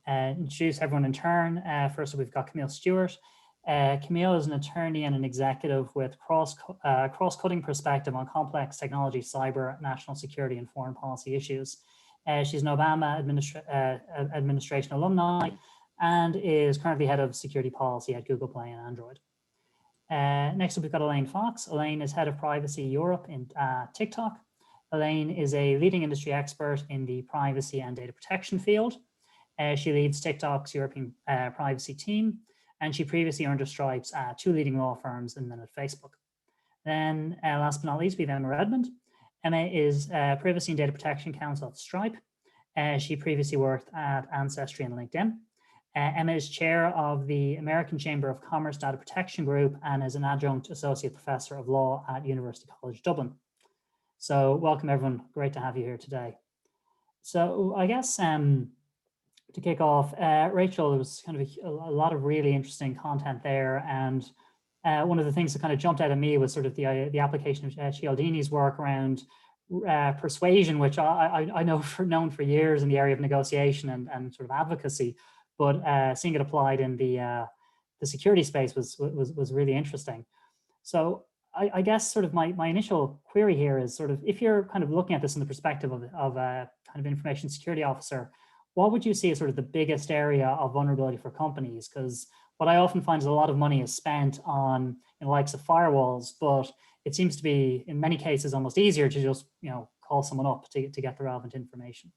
introduce everyone in turn. First, we've got Camille Stewart. Camille is an attorney and an executive with cross-cutting perspective on complex technology, cyber, national security, and foreign policy issues. She's an Obama administration alumni and is currently head of security policy at Google Play and Android. Next up, we've got Elaine Fox. Elaine is head of privacy Europe in TikTok. Elaine is a leading industry expert in the privacy and data protection field. She leads TikTok's European privacy team, and she previously earned her stripes at 2 leading law firms and then at Facebook. Then last but not least, we have Emma Redmond. Emma is Privacy and Data Protection Counsel at Stripe. She previously worked at Ancestry and LinkedIn. Emma is chair of the American Chamber of Commerce Data Protection Group and is an adjunct associate professor of law at University College Dublin. So welcome everyone, great to have you here today. So I guess to kick off, Rachel, there was kind of a lot of really interesting content there, and one of the things that kind of jumped out at me was sort of the application of Cialdini's work around persuasion, which I know known for years in the area of negotiation and sort of advocacy, but seeing it applied in the security space was really interesting. So I guess sort of my initial query here is sort of, if you're kind of looking at this in the perspective of a kind of information security officer, what would you see as sort of the biggest area of vulnerability for companies? Because what I often find is a lot of money is spent on the likes of firewalls, but it seems to be in many cases almost easier to just call someone up to get the relevant information.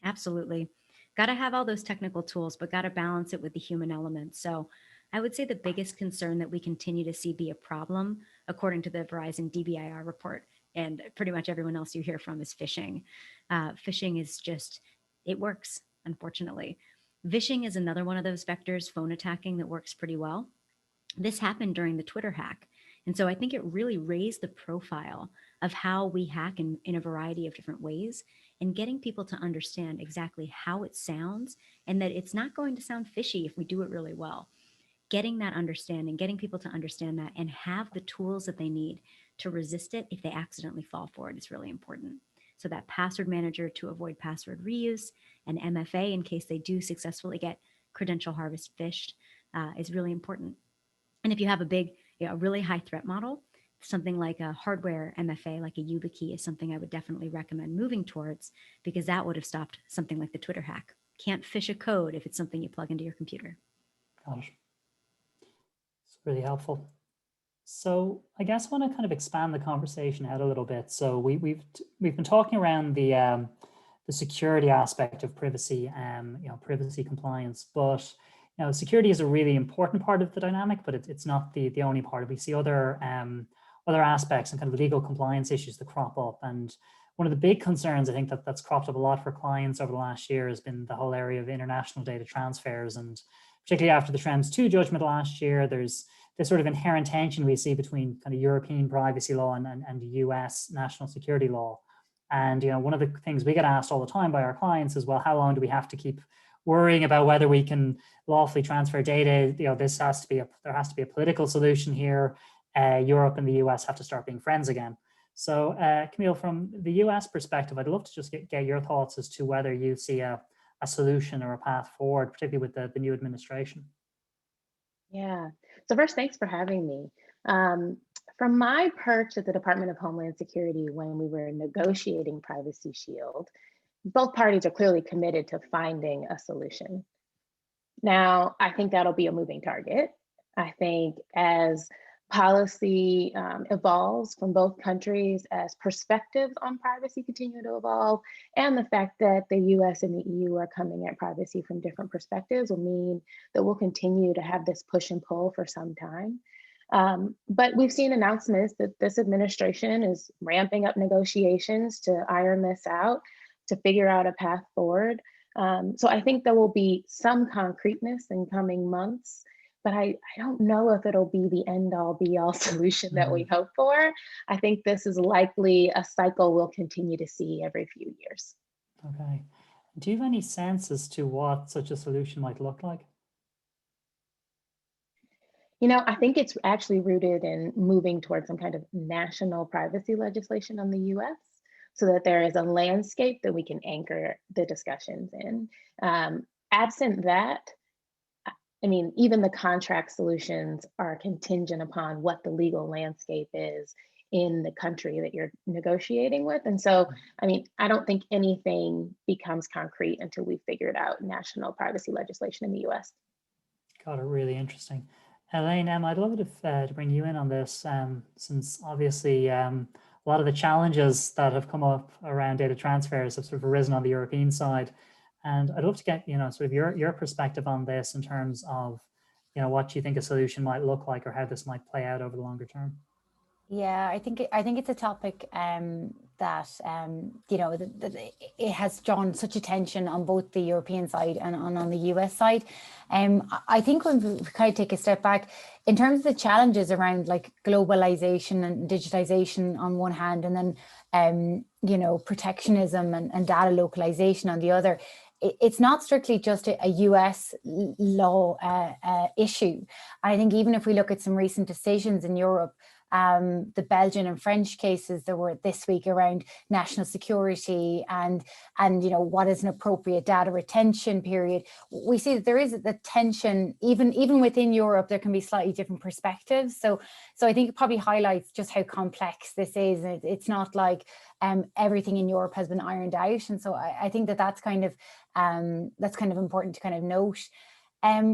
Absolutely. Got to have all those technical tools, but got to balance it with the human element. So I would say the biggest concern that we continue to see be a problem, according to the Verizon DBIR report, and pretty much everyone else you hear from, is phishing. Phishing is just, it works, unfortunately. Vishing is another one of those vectors, phone attacking, that works pretty well. This happened during the Twitter hack. And so I think it really raised the profile of how we hack in a variety of different ways, and getting people to understand exactly how it sounds and that it's not going to sound fishy if we do it really well. Getting that understanding, getting people to understand that and have the tools that they need to resist it if they accidentally fall for it is really important. So that password manager to avoid password reuse, and MFA in case they do successfully get credential harvest phished is really important. And if you have a big, a really high threat model, something like a hardware MFA, like a YubiKey, is something I would definitely recommend moving towards, because that would have stopped something like the Twitter hack. Can't phish a code if it's something you plug into your computer. Got it. It's really helpful. So I guess I want to kind of expand the conversation out a little bit. So we've been talking around the security aspect of privacy, privacy compliance, but security is a really important part of the dynamic, but it's not the only part. We see other aspects and kind of legal compliance issues that crop up. And one of the big concerns I think that's cropped up a lot for clients over the last year has been the whole area of international data transfers. And particularly after the Schrems II judgment last year, there's this sort of inherent tension we see between kind of European privacy law and US national security law. And one of the things we get asked all the time by our clients is, well, how long do we have to keep worrying about whether we can lawfully transfer data? There has to be a political solution here. Europe and the US have to start being friends again. So Camille, from the US perspective, I'd love to just get your thoughts as to whether you see a solution or a path forward, particularly with the new administration. Yeah, so first, thanks for having me. From my perch at the Department of Homeland Security, when we were negotiating Privacy Shield, both parties are clearly committed to finding a solution. Now, I think that'll be a moving target. I think as policy evolves from both countries, as perspectives on privacy continue to evolve, and the fact that the US and the EU are coming at privacy from different perspectives will mean that we'll continue to have this push and pull for some time. But we've seen announcements that this administration is ramping up negotiations to iron this out, to figure out a path forward. So I think there will be some concreteness in coming months, but I don't know if it'll be the end all be all solution that we hope for. I think this is likely a cycle we'll continue to see every few years. Okay. Do you have any sense as to what such a solution might look like? I think it's actually rooted in moving towards some kind of national privacy legislation in the US, so that there is a landscape that we can anchor the discussions in. absent that, I mean, even the contract solutions are contingent upon what the legal landscape is in the country that you're negotiating with. And so, I mean, I don't think anything becomes concrete until we've figured out national privacy legislation in the US. Got it, really interesting. Elaine, I'd love to bring you in on this, since obviously a lot of the challenges that have come up around data transfers have sort of arisen on the European side. And I'd love to get, sort of your perspective on this in terms of, what you think a solution might look like or how this might play out over the longer term. Yeah, I think it's a topic that it has drawn such attention on both the European side and on the US side. I think when we kind of take a step back, in terms of the challenges around like globalization and digitization on one hand, and then protectionism and data localization on the other, it's not strictly just a US law issue. I think even if we look at some recent decisions in Europe, the Belgian and French cases that were this week around national security and what is an appropriate data retention period, we see that there is the tension even within Europe. There can be slightly different perspectives. So I think it probably highlights just how complex this is. It's not like everything in Europe has been ironed out, and so I think that's kind of important to kind of note.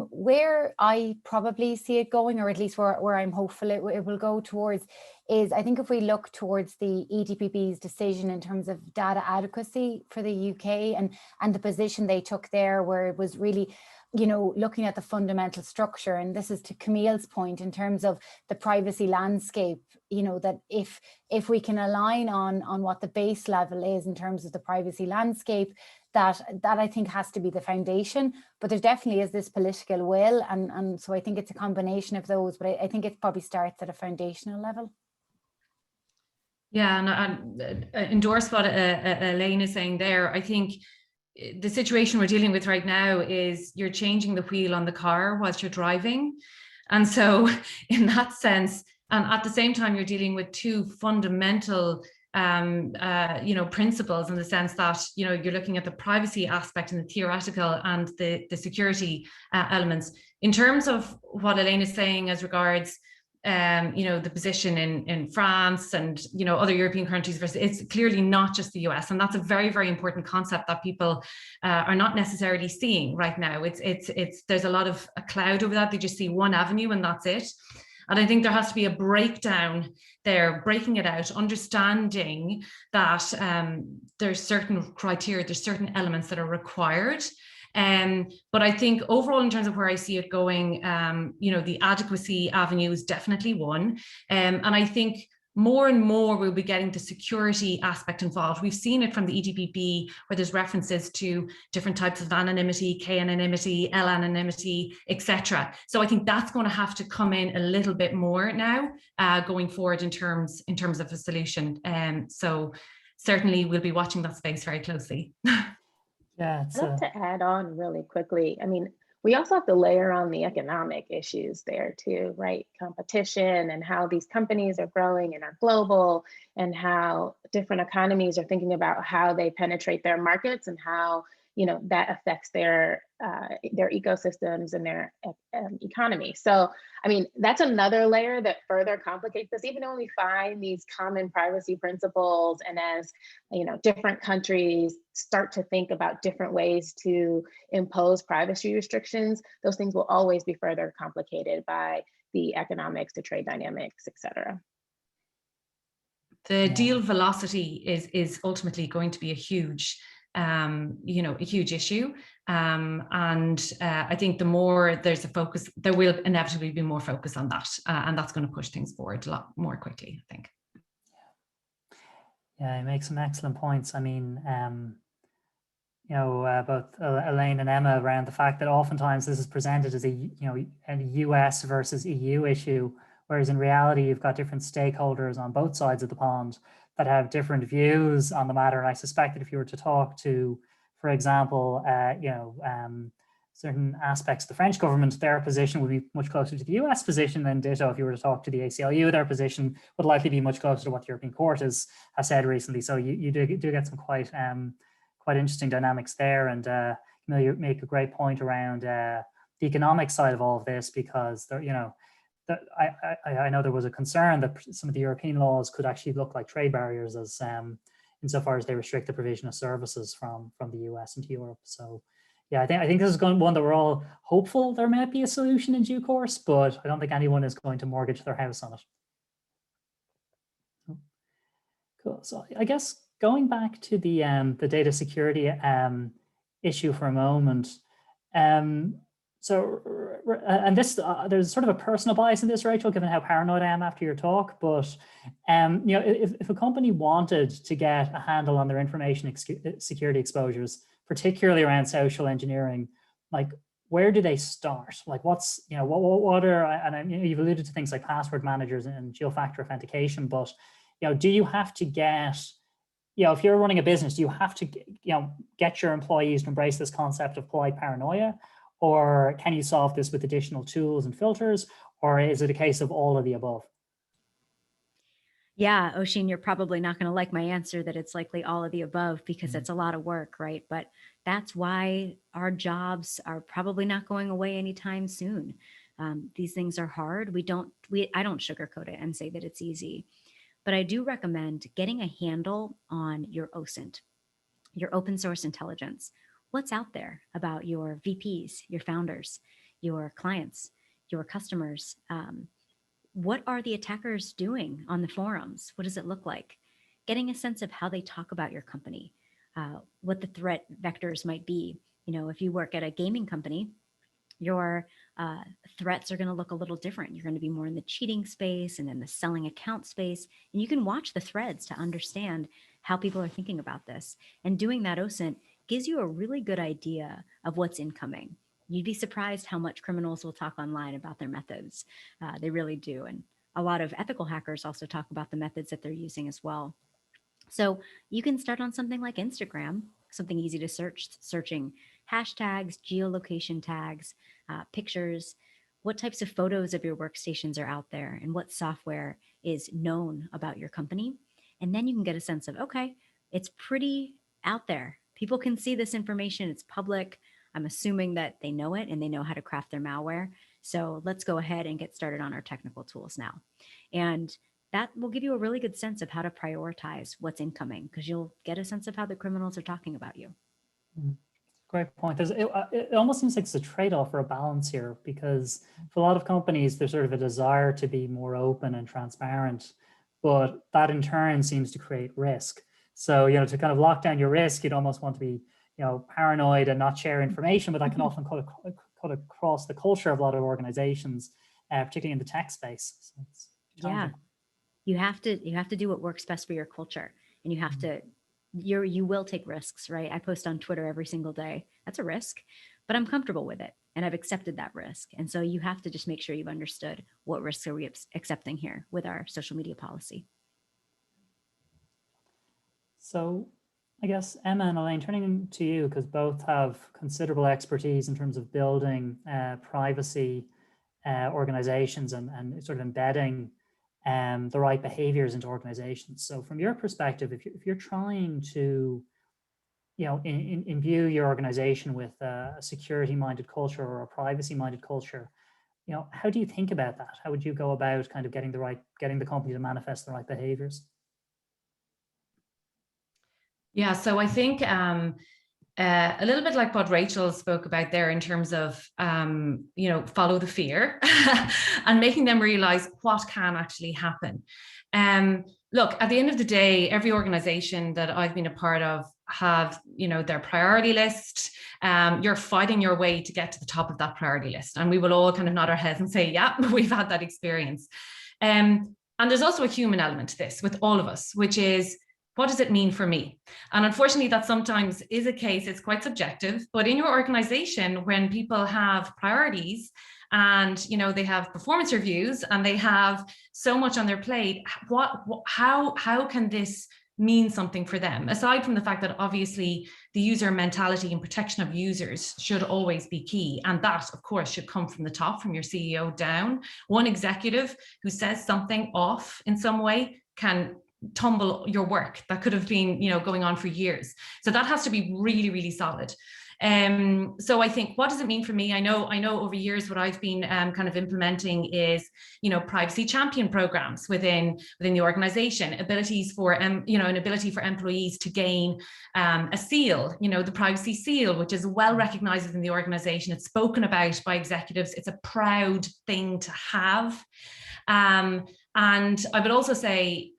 Where I probably see it going, or at least where I'm hopeful it will go towards, is I think if we look towards the EDPB's decision in terms of data adequacy for the UK and the position they took there, where it was really, looking at the fundamental structure, and this is to Camille's point in terms of the privacy landscape, that if we can align on what the base level is in terms of the privacy landscape, that I think has to be the foundation. But there definitely is this political will, and so I think it's a combination of those, but I think it probably starts at a foundational level. Yeah, and I endorse what Elaine is saying there. I think the situation we're dealing with right now is you're changing the wheel on the car whilst you're driving. And so in that sense, and at the same time, you're dealing with two fundamental principles, in the sense that, you're looking at the privacy aspect and the theoretical and the security elements. In terms of what Elaine is saying as regards the position in France and other European countries versus, it's clearly not just the US, and that's a very, very important concept that people are not necessarily seeing right now. There's a lot of a cloud over that. They just see one avenue and that's it. And I think there has to be a breakdown there, breaking it out, understanding that there's certain criteria, there's certain elements that are required. But I think overall, in terms of where I see it going, the adequacy avenue is definitely one. And I think more and more we'll be getting the security aspect involved. We've seen it from the EDPB, where there's references to different types of anonymity, K-anonymity, L-anonymity, etc. So I think that's going to have to come in a little bit more now, going forward in terms of a solution. So certainly we'll be watching that space very closely. Yeah, I'd love to add on really quickly. I mean, we also have to layer on the economic issues there too, right? Competition and how these companies are growing and are global, and how different economies are thinking about how they penetrate their markets and how that affects their ecosystems and their economy. So, I mean, that's another layer that further complicates this. Even when we find these common privacy principles, and as different countries start to think about different ways to impose privacy restrictions, those things will always be further complicated by the economics, the trade dynamics, et cetera. The deal velocity is ultimately going to be a huge issue. And I think the more there's a focus, there will inevitably be more focus on that. And that's going to push things forward a lot more quickly, I think. Yeah, you make some excellent points. I mean, both Elaine and Emma, around the fact that oftentimes this is presented as a US versus EU issue, whereas in reality, you've got different stakeholders on both sides of the pond that have different views on the matter. And I suspect that if you were to talk to, for example, certain aspects of the French government, their position would be much closer to the US position than ditto. If you were to talk to the ACLU, their position would likely be much closer to what the European Court has said recently. So you do get some quite interesting dynamics there. And Camille, you make a great point around the economic side of all of this, because there, I know there was a concern that some of the European laws could actually look like trade barriers, as insofar as they restrict the provision of services from the US into Europe. So yeah, I think this is one that we're all hopeful there might be a solution in due course, but I don't think anyone is going to mortgage their house on it. Cool. So I guess going back to the data security issue for a moment. So, and this, there's sort of a personal bias in this, Rachel, given how paranoid I am after your talk, but if a company wanted to get a handle on their information security exposures, particularly around social engineering, like, where do they start? Like, what's, what are, and you've alluded to things like password managers and dual-factor authentication, but, do you have to get, if you're running a business, do you have to, get your employees to embrace this concept of polite paranoia? Or can you solve this with additional tools and filters? Or is it a case of all of the above? Yeah, Oisin, you're probably not going to like my answer that it's likely all of the above, because it's a lot of work, right? But that's why our jobs are probably not going away anytime soon. These things are hard. I don't sugarcoat it and say that it's easy, but I do recommend getting a handle on your OSINT, your open source intelligence. What's out there about your VPs, your founders, your clients, your customers? What are the attackers doing on the forums? What does it look like? Getting a sense of how they talk about your company, what the threat vectors might be. If you work at a gaming company, your threats are going to look a little different. You're going to be more in the cheating space and in the selling account space. And you can watch the threads to understand how people are thinking about this. And doing that OSINT gives you a really good idea of what's incoming. You'd be surprised how much criminals will talk online about their methods. They really do. And a lot of ethical hackers also talk about the methods that they're using as well. So you can start on something like Instagram, something easy to search, searching hashtags, geolocation tags, pictures, what types of photos of your workstations are out there, and what software is known about your company. And then you can get a sense of, okay, it's pretty out there. People can see this information, it's public. I'm assuming that they know it and they know how to craft their malware. So let's go ahead and get started on our technical tools now. And that will give you a really good sense of how to prioritize what's incoming, because you'll get a sense of how the criminals are talking about you. Great point. It almost seems like it's a trade-off or a balance here, because for a lot of companies, there's sort of a desire to be more open and transparent, but that in turn seems to create risk. So, to kind of lock down your risk, you'd almost want to be, paranoid and not share information, but that can often cut across the culture of a lot of organizations, particularly in the tech space. So it's challenging. You have to do what works best for your culture, and you have to, you will take risks, right? I post on Twitter every single day. That's a risk, but I'm comfortable with it. And I've accepted that risk. And so you have to just make sure you've understood what risks are we accepting here with our social media policy. So I guess, Emma and Elaine, turning to you, because both have considerable expertise in terms of building privacy organizations and sort of embedding the right behaviors into organizations. So from your perspective, if you're trying to, imbue your organization with a security-minded culture or a privacy-minded culture, how do you think about that? How would you go about kind of getting the company to manifest the right behaviors? Yeah, so I think a little bit like what Rachel spoke about there in terms of, follow the fear and making them realize what can actually happen. Look, at the end of the day, every organization that I've been a part of have, their priority list. You're fighting your way to get to the top of that priority list. And we will all kind of nod our heads and say, yeah, we've had that experience. And there's also a human element to this with all of us, which is, what does it mean for me? And unfortunately, that sometimes is a case, it's quite subjective, but in your organization, when people have priorities and, they have performance reviews and they have so much on their plate, how can this mean something for them? Aside from the fact that obviously the user mentality and protection of users should always be key. And that, of course, should come from the top, from your CEO down. One executive who says something off in some way can tumble your work that could have been, going on for years. So that has to be really, really solid. So I think, what does it mean for me? I know over years what I've been kind of implementing is, privacy champion programs within the organization, abilities for, an ability for employees to gain a seal, the privacy seal, which is well recognized within the organization. It's spoken about by executives. It's a proud thing to have. And I would also say,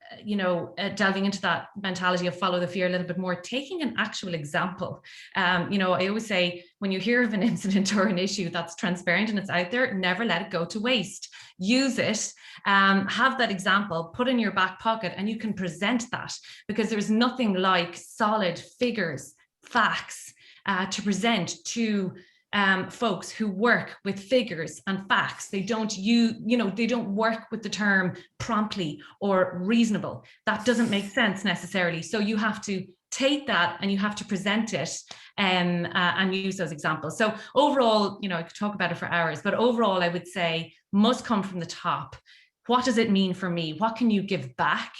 delving into that mentality of follow the fear a little bit more, taking an actual example. I always say, when you hear of an incident or an issue that's transparent and it's out there, never let it go to waste. Use it, have that example, put in your back pocket, and you can present that, because there's nothing like solid figures, facts to present to folks who work with figures and facts. They don't they don't work with the term promptly or reasonable. That doesn't make sense necessarily. So you have to take that and you have to present it and use those examples. So overall, I could talk about it for hours, but overall I would say must come from the top. What does it mean for me? What can you give back?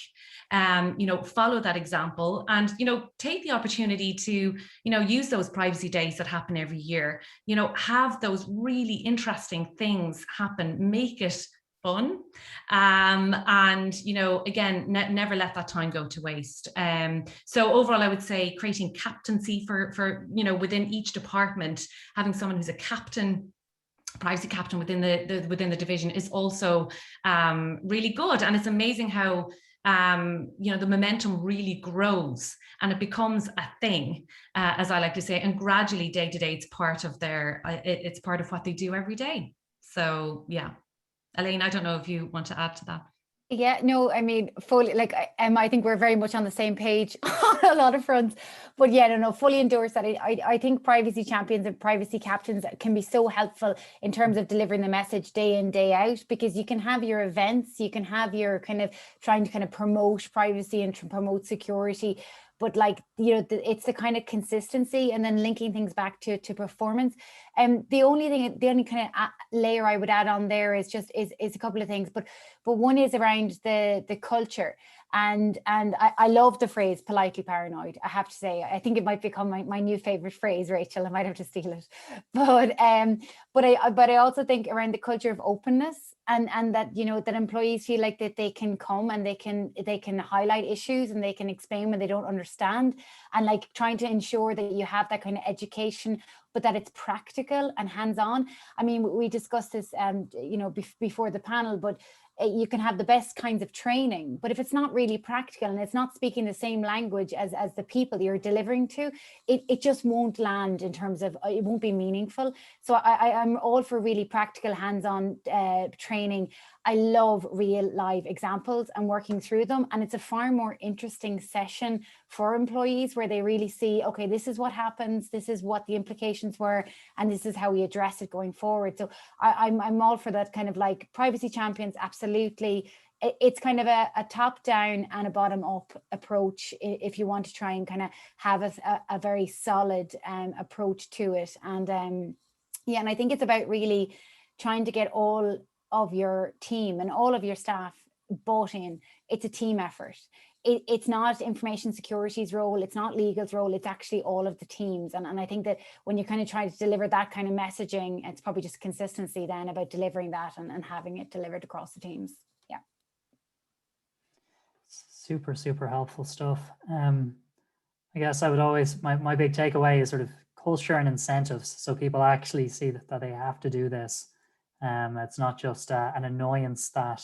Follow that example, and take the opportunity to use those privacy days that happen every year. Have those really interesting things happen, make it fun, and again, never let that time go to waste. So overall, I would say creating captaincy for within each department, having someone who's a captain, privacy captain within the division, is also really good. And it's amazing how the momentum really grows and it becomes a thing, as I like to say, and gradually day to day, it's part of it's part of what they do every day. So yeah, Elaine, I don't know if you want to add to that. Yeah, no, I mean, fully, I think we're very much on the same page on a lot of fronts, but yeah, no, fully endorse that. I think privacy champions and privacy captains can be so helpful in terms of delivering the message day in, day out, because you can have your events, you can have your kind of trying to kind of promote privacy and to promote security, but it's the kind of consistency and then linking things back to performance. The only kind of layer I would add on there is a couple of things, but one is around the culture. And I love the phrase politely paranoid. I have to say, I think it might become my new favorite phrase, Rachel. I might have to steal it. But I also think around the culture of openness, and that that employees feel like that they can come and they can highlight issues and they can explain when they don't understand, and trying to ensure that you have that kind of education, but that it's practical and hands-on. I mean, we discussed this before the panel, but you can have the best kinds of training, but if it's not really practical and it's not speaking the same language as the people you're delivering to, it just won't land in terms of, it won't be meaningful. So I'm all for really practical hands-on training. I love real live examples and working through them. And it's a far more interesting session for employees where they really see, okay, this is what happens, this is what the implications were, and this is how we address it going forward. So I'm all for that kind of privacy champions, absolutely. It's kind of a top down and a bottom up approach if you want to try and kind of have a very solid approach to it. And and I think it's about really trying to get all of your team and all of your staff bought in. It's a team effort. It's not information security's role, it's not legal's role, it's actually all of the teams. And I think that when you kind of try to deliver that kind of messaging, it's probably just consistency then about delivering that and having it delivered across the teams. Yeah. Super, super helpful stuff. I guess I would always, my big takeaway is sort of culture and incentives. So people actually see that they have to do this. It's not just an annoyance that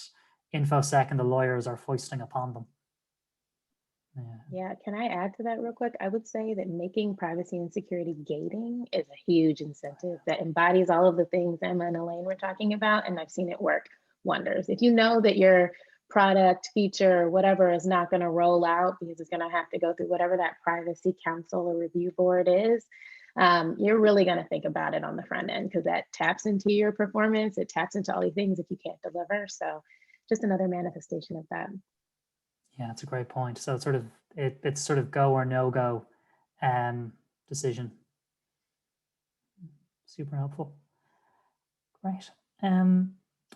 InfoSec and the lawyers are foisting upon them. Yeah, can I add to that real quick? I would say that making privacy and security gating is a huge incentive that embodies all of the things Emma and Elaine were talking about, and I've seen it work wonders. If you know that your product, feature, whatever is not going to roll out because it's going to have to go through whatever that privacy council or review board is, you're really going to think about it on the front end, because that taps into your performance. It taps into all these things if you can't deliver. So just another manifestation of that. Yeah, that's a great point. So it's sort of go or no go decision. Super helpful. Great.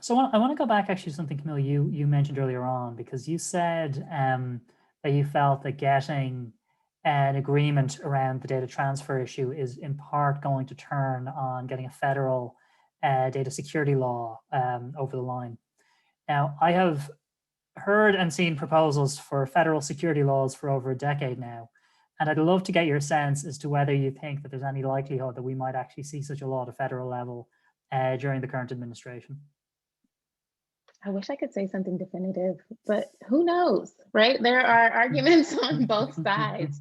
So I want to go back actually to something, Camille, you mentioned earlier on, because you said that you felt that getting an agreement around the data transfer issue is in part going to turn on getting a federal data security law over the line. Now, I have heard and seen proposals for federal security laws for over a decade now, and I'd love to get your sense as to whether you think that there's any likelihood that we might actually see such a law at a federal level during the current administration. I wish I could say something definitive, but who knows, right? There are arguments on both sides.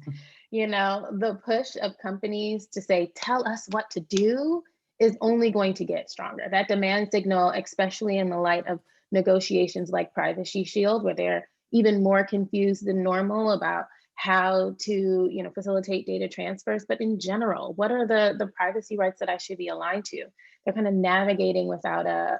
You know, the push of companies to say, tell us what to do is only going to get stronger. That demand signal, especially in the light of negotiations like Privacy Shield, where they're even more confused than normal about how to, you know, facilitate data transfers, but in general, what are the privacy rights that I should be aligned to? They're kind of navigating without a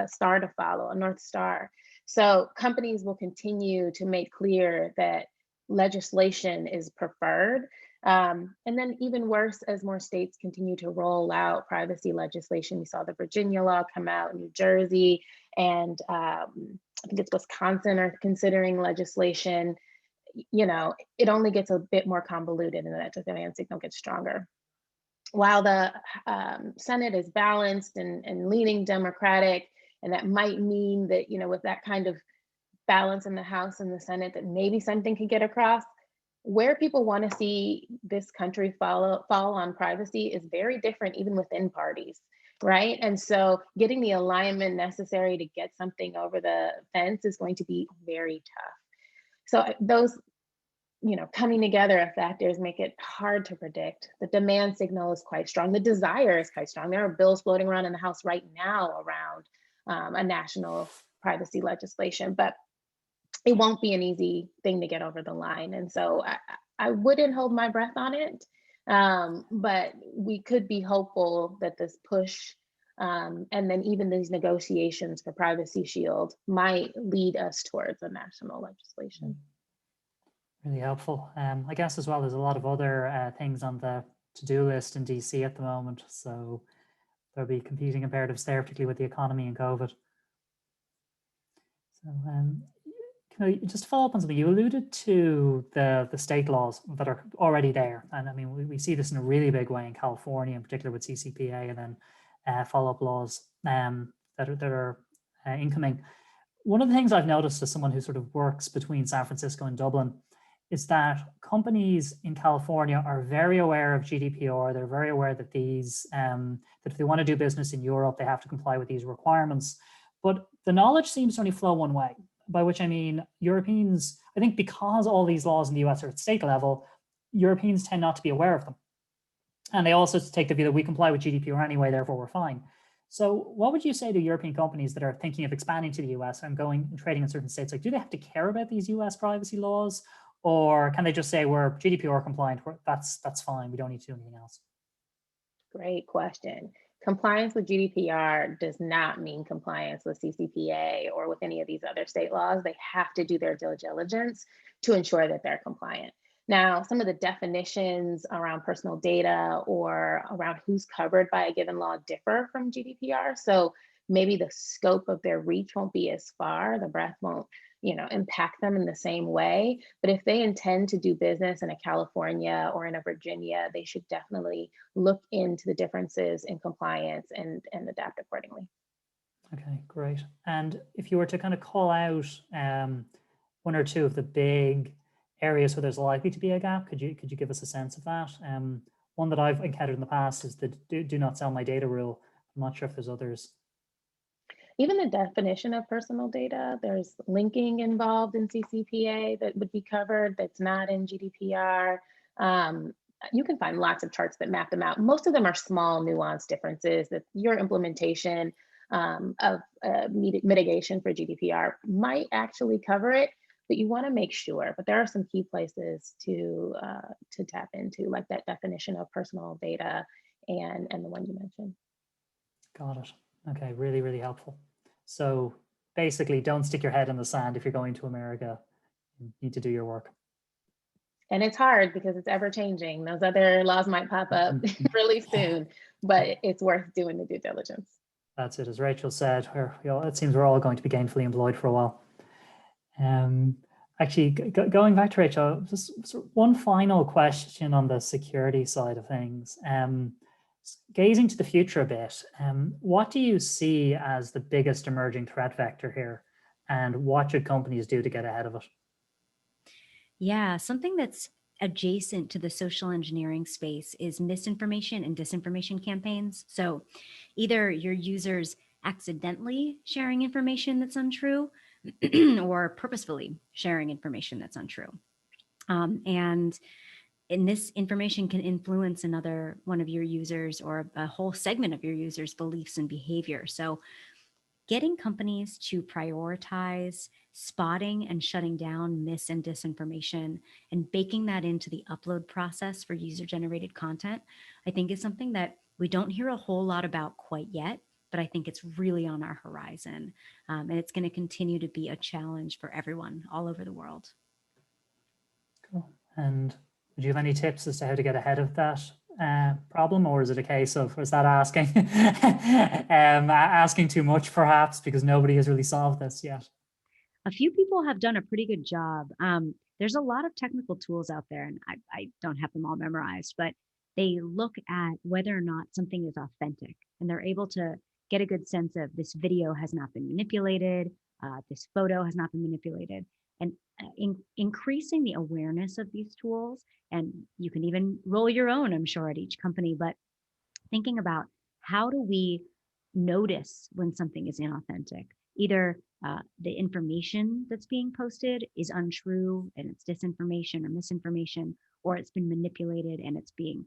star to follow, a North Star. So companies will continue to make clear that legislation is preferred. And then even worse, as more states continue to roll out privacy legislation, we saw the Virginia law come out, New Jersey, and I think it's Wisconsin are considering legislation. You know, it only gets a bit more convoluted and that demand signal gets stronger. While the Senate is balanced and leaning Democratic, and that might mean that, you know, with that kind of balance in the House and the Senate, that maybe something could get across, where people want to see this country fall on privacy is very different even within parties, right? And so getting the alignment necessary to get something over the fence is going to be very tough. So those, you know, coming together of factors make it hard to predict. The demand signal is quite strong. The desire is quite strong. There are bills floating around in the House right now around a national privacy legislation, but it won't be an easy thing to get over the line. And so I wouldn't hold my breath on it, but we could be hopeful that this push and then even these negotiations for Privacy Shield might lead us towards a national legislation. Really helpful. I guess as well, there's a lot of other things on the to-do list in DC at the moment. So there'll be competing imperatives there, particularly with the economy and COVID. So can I just follow up on something? You alluded to the state laws that are already there. And I mean, we see this in a really big way in California, in particular with CCPA, and then follow-up laws that are incoming. One of the things I've noticed as someone who sort of works between San Francisco and Dublin is that companies in California are very aware of GDPR. They're very aware that these, that if they want to do business in Europe, they have to comply with these requirements. But the knowledge seems to only flow one way, by which I mean Europeans, I think because all these laws in the US are at state level, Europeans tend not to be aware of them. And they also take the view that we comply with GDPR anyway, therefore we're fine. So what would you say to European companies that are thinking of expanding to the US and going and trading in certain states? Like, do they have to care about these US privacy laws? Or can they just say we're GDPR compliant, that's fine, we don't need to do anything else? Great question. Compliance with GDPR does not mean compliance with CCPA or with any of these other state laws. They have to do their due diligence to ensure that they're compliant. Now, some of the definitions around personal data or around who's covered by a given law differ from GDPR. So maybe the scope of their reach won't be as far, the breadth won't, impact them in the same way. But if they intend to do business in a California or in a Virginia, they should definitely look into the differences in compliance and adapt accordingly. Okay, great. And if you were to kind of call out one or two of the big areas where there's likely to be a gap, could you give us a sense of that? One that I've encountered in the past is the do not sell my data rule. I'm not sure if there's others. Even the definition of personal data, there's linking involved in CCPA that would be covered that's not in GDPR. You can find lots of charts that map them out. Most of them are small, nuanced differences that your implementation of mitigation for GDPR might actually cover it, but you want to make sure. But there are some key places to tap into, like that definition of personal data and the one you mentioned. Got it. Okay, really, really helpful. So basically, don't stick your head in the sand if you're going to America. You need to do your work. And it's hard because it's ever changing. Those other laws might pop up really soon, but it's worth doing the due diligence. That's it. As Rachel said, it seems we're all going to be gainfully employed for a while. Actually, going back to Rachel, just one final question on the security side of things. Gazing to the future a bit, what do you see as the biggest emerging threat vector here, and what should companies do to get ahead of it? Yeah, something that's adjacent to the social engineering space is misinformation and disinformation campaigns. So either your users accidentally sharing information that's untrue or purposefully sharing information that's untrue. And this information can influence another one of your users or a whole segment of your users' beliefs and behavior. So getting companies to prioritize spotting and shutting down mis and disinformation and baking that into the upload process for user-generated content, I think is something that we don't hear a whole lot about quite yet, but I think it's really on our horizon. And it's going to continue to be a challenge for everyone all over the world. Cool. And do you have any tips as to how to get ahead of that problem, or is it a case of, is that asking asking too much perhaps, because nobody has really solved this yet? A few people have done a pretty good job. There's a lot of technical tools out there, and I don't have them all memorized, but they look at whether or not something is authentic, and they're able to get a good sense of this video has not been manipulated, this photo has not been manipulated, and increasing the awareness of these tools. And you can even roll your own, I'm sure, at each company, but thinking about how do we notice when something is inauthentic? Either the information that's being posted is untrue and it's disinformation or misinformation, or it's been manipulated and it's being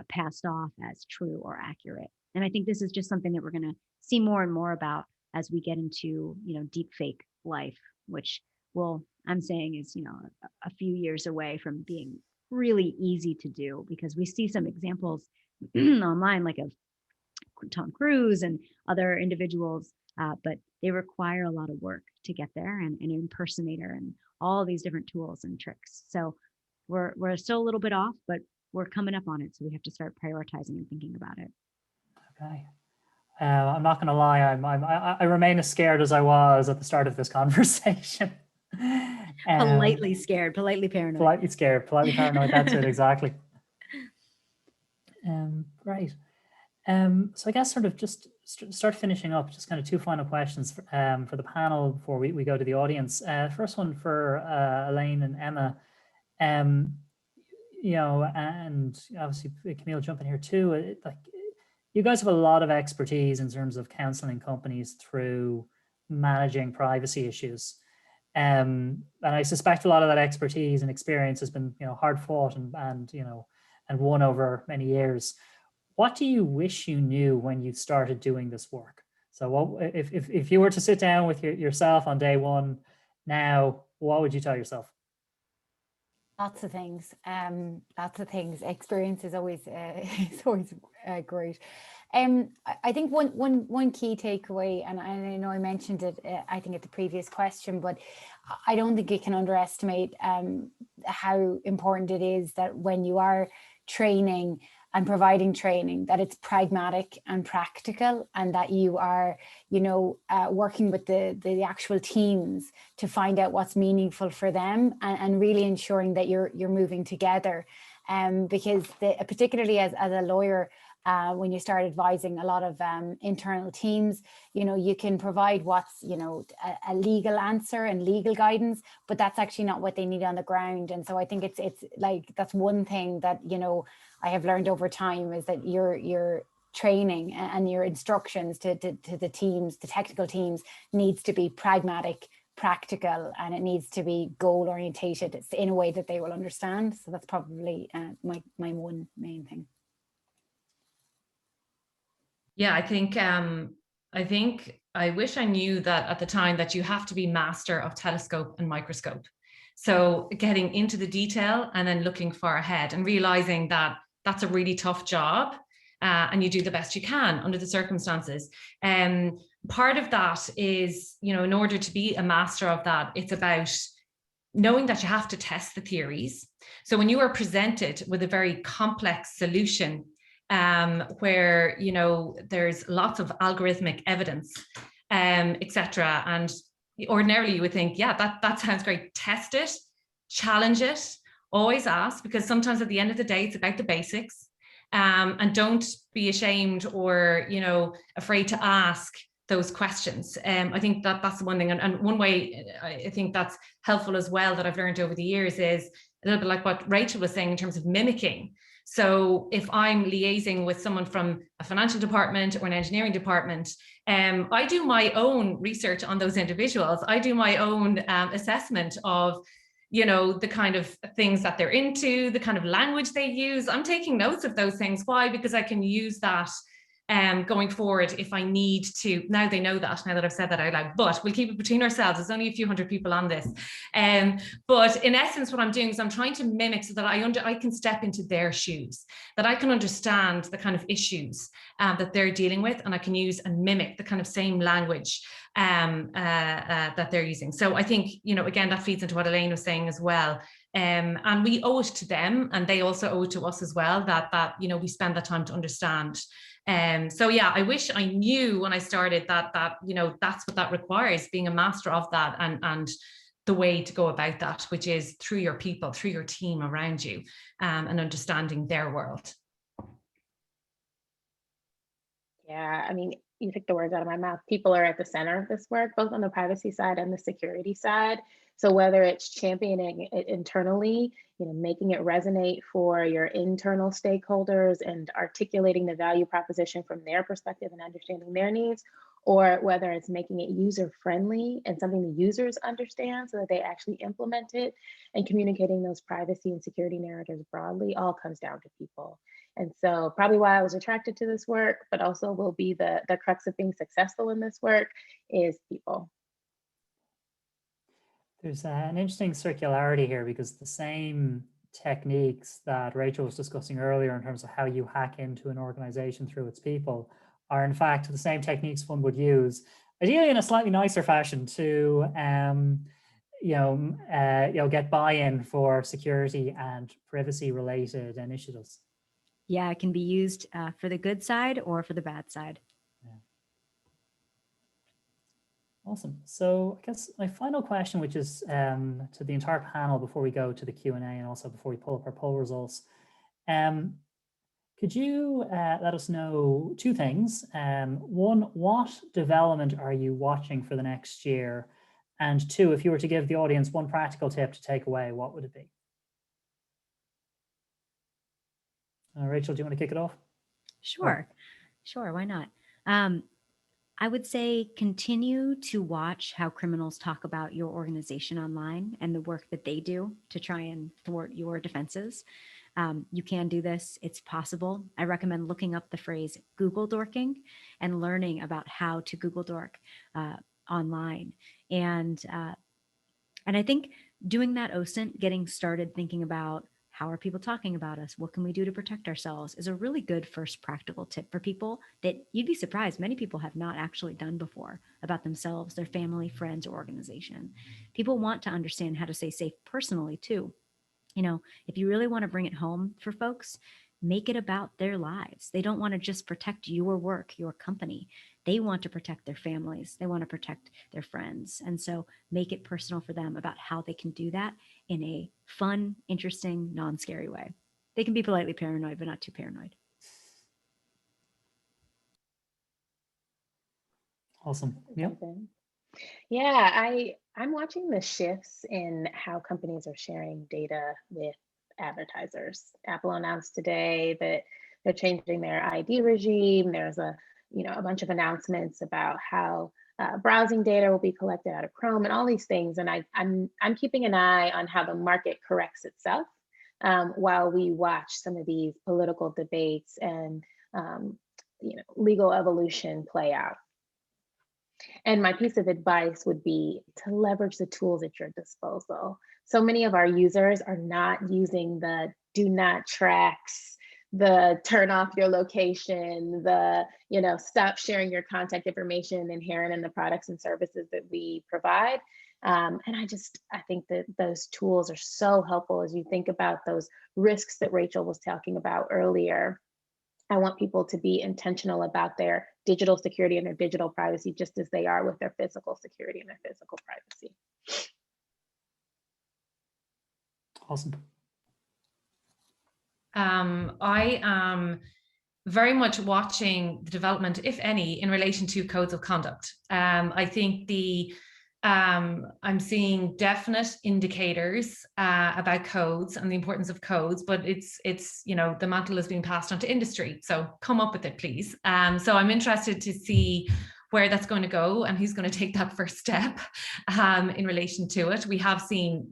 passed off as true or accurate. And I think this is just something that we're going to see more and more about as we get into, deep fake life, which I'm saying is, a few years away from being really easy to do, because we see some examples online, like of Tom Cruise and other individuals, but they require a lot of work to get there, and an impersonator and all these different tools and tricks. So we're still a little bit off, but we're coming up on it. So we have to start prioritizing and thinking about it. Okay. I'm not going to lie. I remain as scared as I was at the start of this conversation. Politely scared, politely paranoid. Politely scared, politely paranoid. That's it, exactly. Right. So I guess sort of just start finishing up, just kind of two final questions for the panel before we go to the audience. First one for Elaine and Emma. And obviously Camille jump in here too. You guys have a lot of expertise in terms of counseling companies through managing privacy issues. And I suspect a lot of that expertise and experience has been, hard fought and won over many years. What do you wish you knew when you started doing this work? So if you were to sit down with yourself on day one now, what would you tell yourself? Lots of things. Experience is always great. I think one key takeaway, and I know I mentioned it, I think at the previous question, but I don't think you can underestimate how important it is that when you are training and providing training, that it's pragmatic and practical, and that you are, working with the actual teams to find out what's meaningful for them, and really ensuring that you're moving together. Because particularly as a lawyer, when you start advising a lot of internal teams, you can provide what's, a legal answer and legal guidance, but that's actually not what they need on the ground. And so I think it's like, that's one thing that, I have learned over time, is that your training and your instructions to the teams, the technical teams, needs to be pragmatic, practical, and it needs to be goal orientated. It's in a way that they will understand. So that's probably my one main thing. Yeah, I think I wish I knew that at the time, that you have to be master of telescope and microscope. So getting into the detail and then looking far ahead and realizing that that's a really tough job, and you do the best you can under the circumstances. Part of that is, in order to be a master of that, it's about knowing that you have to test the theories. So when you are presented with a very complex solution, where there's lots of algorithmic evidence, etc., and ordinarily you would think, yeah, that sounds great. Test it, challenge it, always ask, because sometimes at the end of the day, it's about the basics. And don't be ashamed or, you know, afraid to ask those questions. I think that's the one thing. And one way I think that's helpful as well that I've learned over the years is a little bit like what Rachel was saying in terms of mimicking. So if I'm liaising with someone from a financial department or an engineering department, I do my own research on those individuals. I do my own assessment of, you know, the kind of things that they're into, the kind of language they use. I'm taking notes of those things. Why? Because I can use that going forward if I need to. Now they know that, now that I've said that out loud, but we'll keep it between ourselves. There's only a few hundred people on this. But in essence, what I'm doing is I'm trying to mimic so that I can step into their shoes, that I can understand the kind of issues that they're dealing with, and I can use and mimic the kind of same language that they're using. So I think, you know, again, that feeds into what Elaine was saying as well. And we owe it to them, and they also owe it to us as well, that you know, we spend that time to understand. So yeah, I wish I knew when I started that you know, that's what that requires, being a master of that, and the way to go about that, which is through your people, through your team around you, and understanding their world. Yeah, I mean, you took the words out of my mouth. People are at the center of this work, both on the privacy side and the security side. So whether it's championing it internally, you know, making it resonate for your internal stakeholders and articulating the value proposition from their perspective and understanding their needs, or whether it's making it user-friendly and something the users understand so that they actually implement it, and communicating those privacy and security narratives broadly, all comes down to people. And so probably why I was attracted to this work, but also will be the crux of being successful in this work, is people. There's an interesting circularity here, because the same techniques that Rachel was discussing earlier in terms of how you hack into an organization through its people are in fact the same techniques one would use, ideally in a slightly nicer fashion, to get buy-in for security and privacy related initiatives. Yeah, it can be used for the good side or for the bad side. Yeah. Awesome. So I guess my final question, which is to the entire panel before we go to the Q&A and also before we pull up our poll results, could you let us know two things? One, what development are you watching for the next year? And two, if you were to give the audience one practical tip to take away, what would it be? Rachel, do you want to kick it off? Sure, sure, why not? I would say continue to watch how criminals talk about your organization online and the work that they do to try and thwart your defenses. You can do this, it's possible. I recommend looking up the phrase Google dorking and learning about how to Google dork online. And I think doing that OSINT, getting started thinking about how are people talking about us? What can we do to protect ourselves is a really good first practical tip for people that you'd be surprised many people have not actually done before about themselves, their family, friends, or organization. People want to understand how to stay safe personally too. You know, if you really want to bring it home for folks, make it about their lives. They don't want to just protect your work, your company. They want to protect their families. They want to protect their friends. And so make it personal for them about how they can do that in a fun, interesting, non-scary way. They can be politely paranoid, but not too paranoid. Awesome. Yeah. Yeah, I'm watching the shifts in how companies are sharing data with advertisers. Apple announced today that they're changing their ID regime. There's a bunch of announcements about how browsing data will be collected out of Chrome and all these things. And I'm keeping an eye on how the market corrects itself while we watch some of these political debates and legal evolution play out. And my piece of advice would be to leverage the tools at your disposal. So many of our users are not using the do not tracks, the turn off your location, the stop sharing your contact information inherent in the products and services that we provide. And I think that those tools are so helpful as you think about those risks that Rachel was talking about earlier. I want people to be intentional about their digital security and their digital privacy, just as they are with their physical security and their physical privacy. Awesome. I am very much watching the development, if any, in relation to codes of conduct. I think I'm seeing definite indicators about codes and the importance of codes, but it's the mantle is being passed on to industry. So come up with it, please. So I'm interested to see where that's going to go and who's going to take that first step in relation to it. We have seen,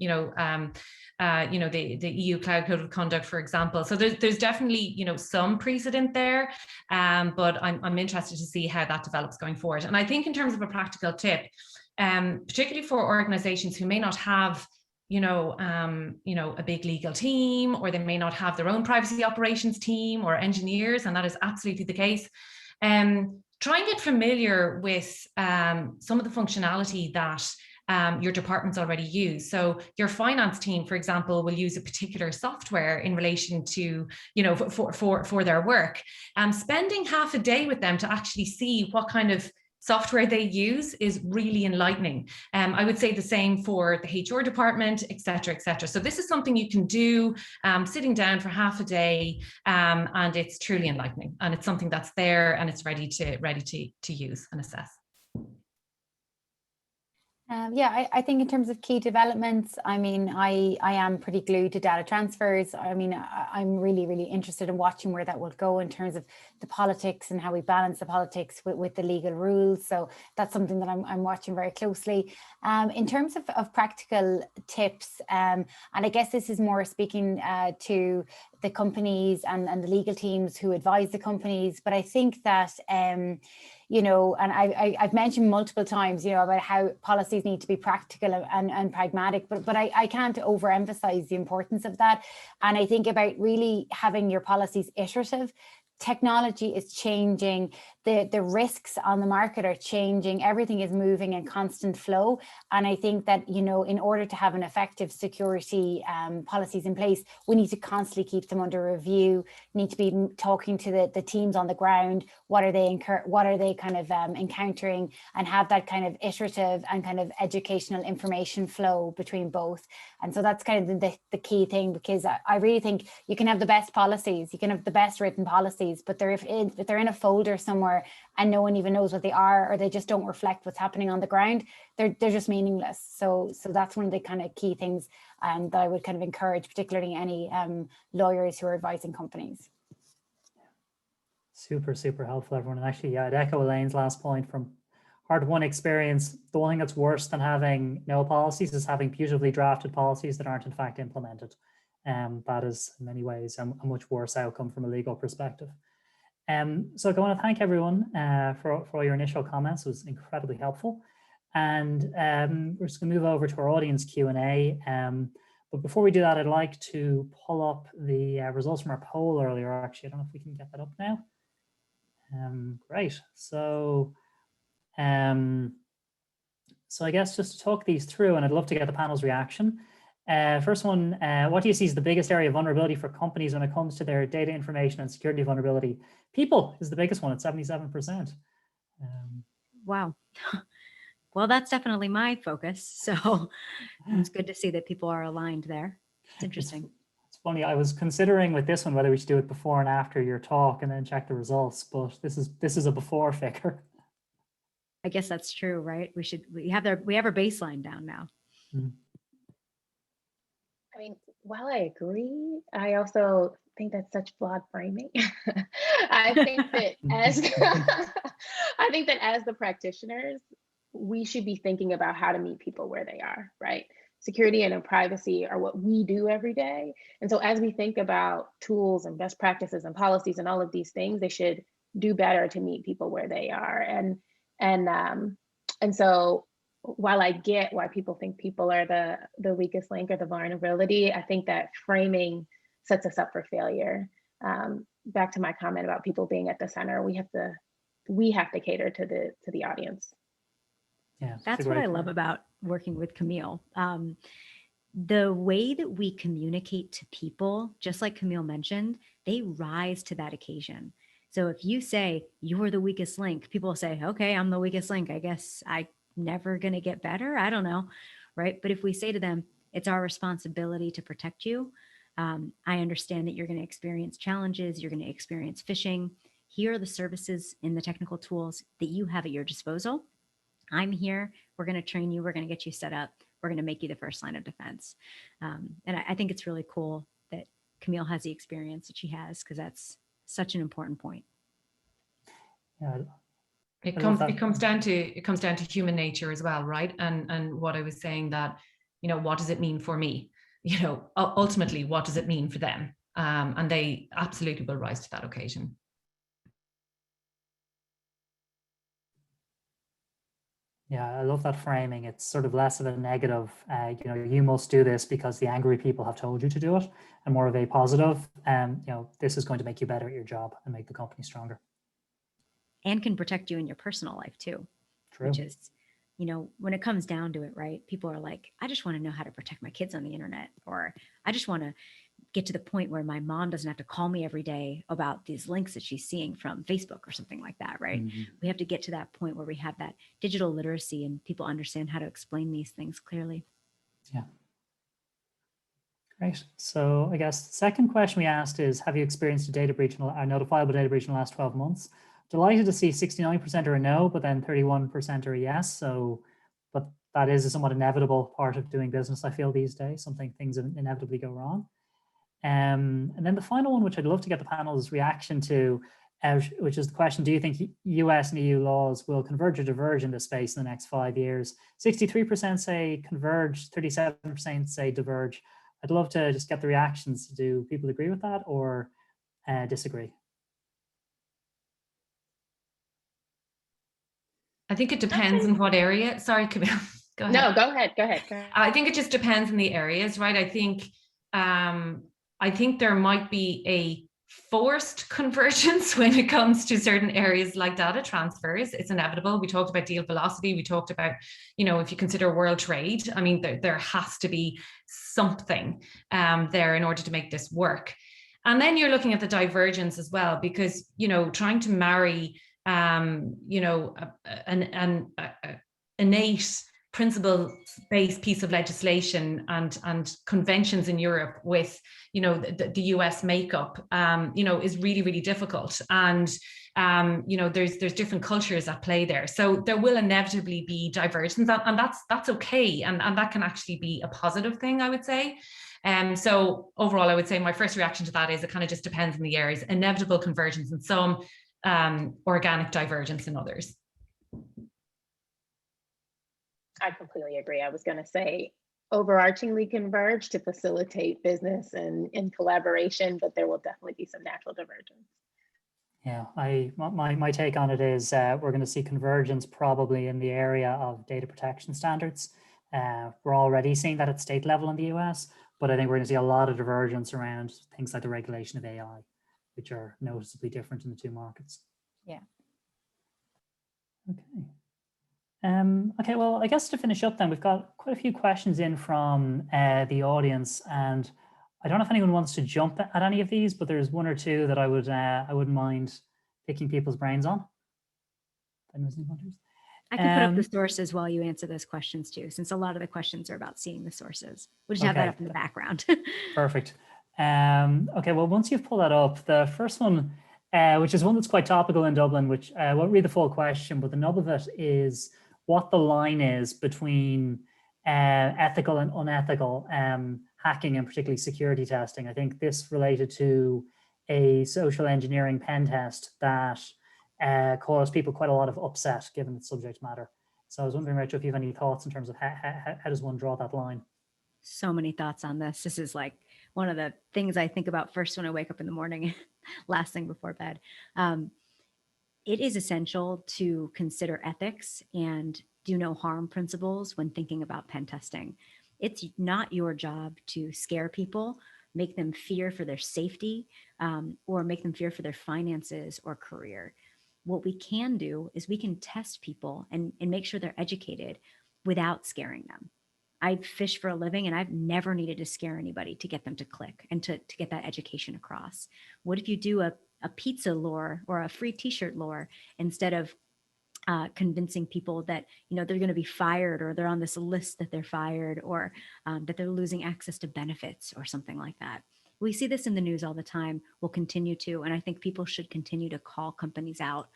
the EU Cloud Code of Conduct, for example. So there's definitely, some precedent there, but I'm interested to see how that develops going forward. And I think in terms of a practical tip, particularly for organizations who may not have, a big legal team, or they may not have their own privacy operations team or engineers, and that is absolutely the case. Try and get familiar with some of the functionality that your departments already use. So your finance team, for example, will use a particular software in relation to, for their work. Spending half a day with them to actually see what kind of software they use is really enlightening. I would say the same for the HR department, et cetera, et cetera. So this is something you can do sitting down for half a day, and it's truly enlightening. And it's something that's there and it's ready to use and assess. I think in terms of key developments, I mean, I am pretty glued to data transfers. I mean, I'm really, really interested in watching where that will go in terms of the politics and how we balance the politics with the legal rules. So that's something that I'm watching very closely. In terms of practical tips, and I guess this is more speaking to the companies and the legal teams who advise the companies, but I think that and I've mentioned multiple times, about how policies need to be practical and pragmatic, but I can't overemphasize the importance of that. And I think about really having your policies iterative. Technology is changing, the risks on the market are changing, everything is moving in constant flow. And I think that, in order to have an effective security policies in place, we need to constantly keep them under review, need to be talking to the teams on the ground, what are they kind of encountering, and have that kind of iterative and kind of educational information flow between both. And so that's kind of the key thing, because I really think you can have the best policies, you can have the best written policies, but if they're in a folder somewhere and no one even knows what they are, or they just don't reflect what's happening on the ground, they're just meaningless. So that's one of the kind of key things that I would kind of encourage, particularly any lawyers who are advising companies. Super, super helpful, everyone. And actually, I'd echo Elaine's last point from hard-won experience. The one thing that's worse than having no policies is having beautifully drafted policies that aren't in fact implemented. That is in many ways a much worse outcome from a legal perspective. So I want to thank everyone for all your initial comments. It was incredibly helpful. And we're just going to move over to our audience Q&A. But before we do that, I'd like to pull up the results from our poll earlier. Actually, I don't know if we can get that up now. Great. So I guess just to talk these through, and I'd love to get the panel's reaction. First one, what do you see as the biggest area of vulnerability for companies when it comes to their data information and security vulnerability? People is the biggest one at 77%. Wow. Well, that's definitely my focus. So it's good to see that people are aligned there. It's interesting. It's funny. I was considering with this one whether we should do it before and after your talk and then check the results, but this is a before figure. I guess that's true, right? We have our baseline down now. I mean, while I agree, I also think that's such flawed framing. I think that as the practitioners, we should be thinking about how to meet people where they are, right? Security and privacy are what we do every day. And so as we think about tools and best practices and policies and all of these things, they should do better to meet people where they are. And so while I get why people think people are the weakest link or the vulnerability, I think that framing sets us up for failure. Back to my comment about people being at the center, we have to cater to the audience. Yeah, that's what I love about working with Camille. The way that we communicate to people, just like Camille mentioned, they rise to that occasion. So if you say you're the weakest link, people will say, okay, I'm the weakest link. I guess I'm never going to get better. I don't know. Right. But if we say to them, it's our responsibility to protect you. I understand that you're going to experience challenges. You're going to experience phishing. Here are the services and the technical tools that you have at your disposal. I'm here. We're going to train you. We're going to get you set up. We're going to make you the first line of defense. And I think it's really cool that Camille has the experience that she has, because that's such an important point. Yeah, it comes down to human nature as well, right? And what I was saying, that, you know, what does it mean for me? You know, ultimately, what does it mean for them? And they absolutely will rise to that occasion. Yeah, I love that framing. It's sort of less of a negative, you know, you must do this because the angry people have told you to do it, and more of a positive, you know, this is going to make you better at your job and make the company stronger. And can protect you in your personal life too. True. Which is, you know, when it comes down to it, right? People are like, I just want to know how to protect my kids on the internet, or I just want to get to the point where my mom doesn't have to call me every day about these links that she's seeing from Facebook or something like that, right? Mm-hmm. We have to get to that point where we have that digital literacy and people understand how to explain these things clearly. Yeah. Great. So I guess the second question we asked is, have you experienced a data breach, a notifiable data breach in the last 12 months? Delighted to see 69% are a no, but then 31% are a yes. So, but that is a somewhat inevitable part of doing business, I feel, these days. Things inevitably go wrong. And then the final one, which I'd love to get the panel's reaction to, which is the question, do you think US and EU laws will converge or diverge in this space in the next 5 years? 63% say converge, 37% say diverge. I'd love to just get the reactions. Do people agree with that or disagree? I think it depends in what area. Sorry, Camille. Go ahead. No, go ahead. Go ahead. I think it just depends on the areas, right? I think there might be a forced convergence when it comes to certain areas like data transfers. It's inevitable. We talked about deal velocity. We talked about, you know, if you consider world trade, I mean, there has to be something there in order to make this work. And then you're looking at the divergence as well, because, you know, trying to marry, you know, an innate principle-based piece of legislation and conventions in Europe with, you know, the US makeup, you know, is really, really difficult. And, you know, there's different cultures at play there. So there will inevitably be divergence, and that's okay. And that can actually be a positive thing, I would say. So overall, I would say my first reaction to that is it kind of just depends on the areas. Inevitable convergence in some, organic divergence in others. I completely agree. I was going to say overarchingly converge to facilitate business and collaboration, but there will definitely be some natural divergence. Yeah, my take on it is we're going to see convergence probably in the area of data protection standards. We're already seeing that at state level in the US, but I think we're going to see a lot of divergence around things like the regulation of AI, which are noticeably different in the two markets. Yeah. Okay. Okay, well, I guess to finish up then, we've got quite a few questions in from the audience, and I don't know if anyone wants to jump at any of these, but there's one or two that I wouldn't mind picking people's brains on. I can put up the sources while you answer those questions too, since a lot of the questions are about seeing the sources. We'll just have that up in the background. Perfect. Okay, well, once you've pulled that up, the first one, which is one that's quite topical in Dublin, which I won't read the full question, but the nub of it is what the line is between ethical and unethical hacking, and particularly security testing. I think this related to a social engineering pen test that caused people quite a lot of upset given its subject matter. So I was wondering, Rachel, if you have any thoughts in terms of how does one draw that line? So many thoughts on this. This is like one of the things I think about first when I wake up in the morning, last thing before bed. It is essential to consider ethics and do no harm principles when thinking about pen testing. It's not your job to scare people, make them fear for their safety, or make them fear for their finances or career. What we can do is we can test people and make sure they're educated without scaring them. I fish for a living, and I've never needed to scare anybody to get them to click and to get that education across. What if you do a a pizza lure or a free t-shirt lure instead of convincing people that, you know, they're going to be fired, or they're on this list that they're fired, or that they're losing access to benefits or something like that. We see this in the news all the time. We'll continue to, and I think people should continue to call companies out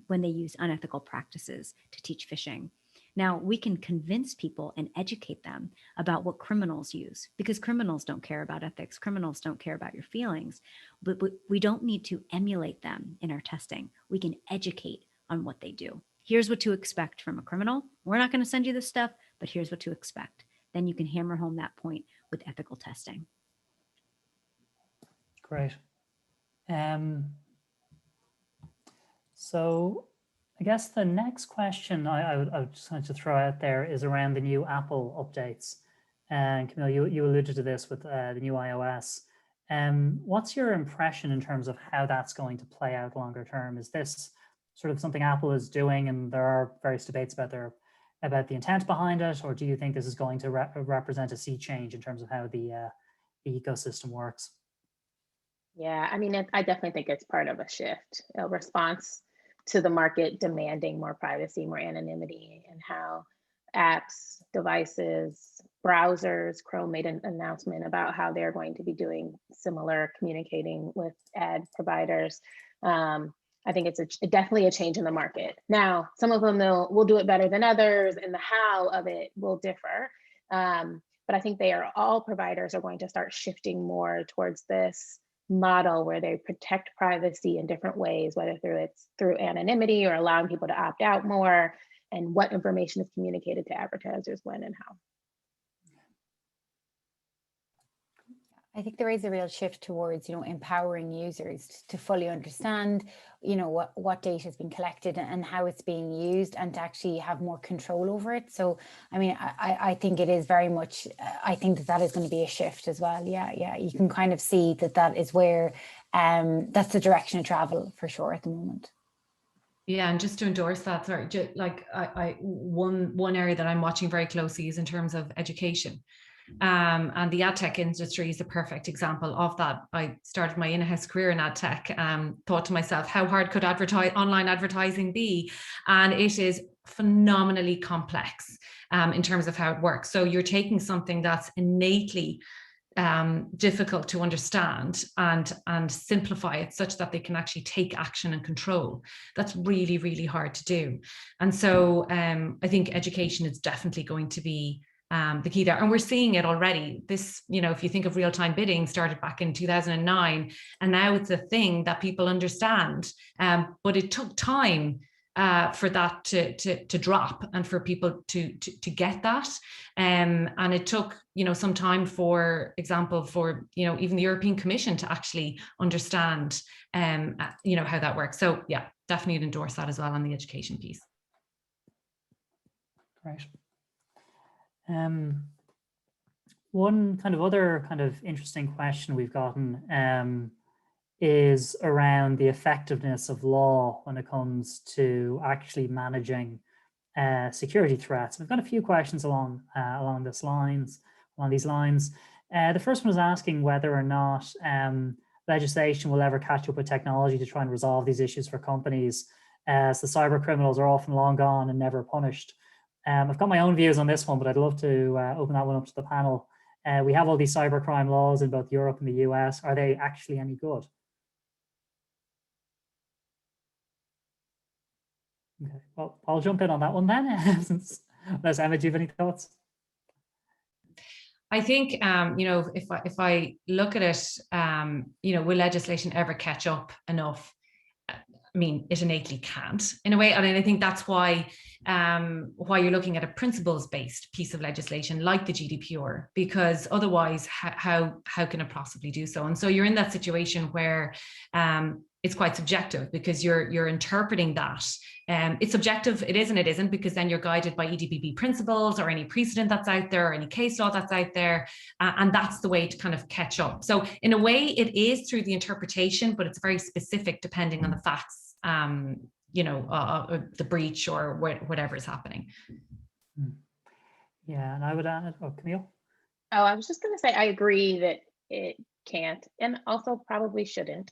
when they use unethical practices to teach phishing. Now, we can convince people and educate them about what criminals use, because criminals don't care about ethics. Criminals don't care about your feelings, but we don't need to emulate them in our testing. We can educate on what they do. Here's what to expect from a criminal. We're not going to send you this stuff, but here's what to expect. Then you can hammer home that point with ethical testing. Great. So I guess the next question I just wanted to throw out there is around the new Apple updates. And Camille, you alluded to this with the new iOS. What's your impression in terms of how that's going to play out longer term? Is this sort of something Apple is doing, and there are various debates about the intent behind it, or do you think this is going to represent a sea change in terms of how the ecosystem works? Yeah, I mean, I definitely think it's part of a shift, a response to the market demanding more privacy, more anonymity, and how apps, devices, browsers, Chrome made an announcement about how they're going to be doing similar communicating with ad providers. I think it's definitely a change in the market. Now, some of them will do it better than others, and the how of it will differ. But I think all providers are going to start shifting more towards this model where they protect privacy in different ways, whether it's through anonymity or allowing people to opt out more, and what information is communicated to advertisers when and how. I think there is a real shift towards, empowering users to fully understand, what data has been collected and how it's being used, and to actually have more control over it. So, I mean, I think it is very much, I think that is going to be a shift as well. Yeah. You can kind of see that is where, that's the direction of travel for sure at the moment. Yeah, and just to endorse that, sorry, like one area that I'm watching very closely is in terms of education. And the ad tech industry is a perfect example of that. I started my in-house career in ad tech, thought to myself, how hard could online advertising be? And it is phenomenally complex in terms of how it works. So you're taking something that's innately difficult to understand and simplify it such that they can actually take action and control. That's really, really hard to do. And so I think education is definitely going to be the key there. And we're seeing it already. This, if you think of real-time bidding, started back in 2009, and now it's a thing that people understand. But it took time for that to drop and for people to get that. And it took, some time, for example, for, even the European Commission to actually understand, how that works. So yeah, definitely endorse that as well on the education piece. Great. One other interesting question we've gotten is around the effectiveness of law when it comes to actually managing security threats. We've got a few questions along these lines. The first one is asking whether or not legislation will ever catch up with technology to try and resolve these issues for companies, as the cyber criminals are often long gone and never punished. I've got my own views on this one, but I'd love to open that one up to the panel. We have all these cybercrime laws in both Europe and the US. Are they actually any good? Okay, well, I'll jump in on that one then. Unless Emma, do you have any thoughts? I think, if I look at it, will legislation ever catch up enough? I mean, it innately can't, in a way. And I think that's why you're looking at a principles-based piece of legislation like the GDPR, because otherwise, how can it possibly do so? And so you're in that situation where it's quite subjective, because you're interpreting that. It's subjective, it is and it isn't, because then you're guided by EDPB principles or any precedent that's out there or any case law that's out there. And that's the way to kind of catch up. So in a way, it is through the interpretation, but it's very specific depending on the facts, the breach or whatever is happening. Yeah, and I would add, Camille? Oh, I was just going to say, I agree that it can't, and also probably shouldn't.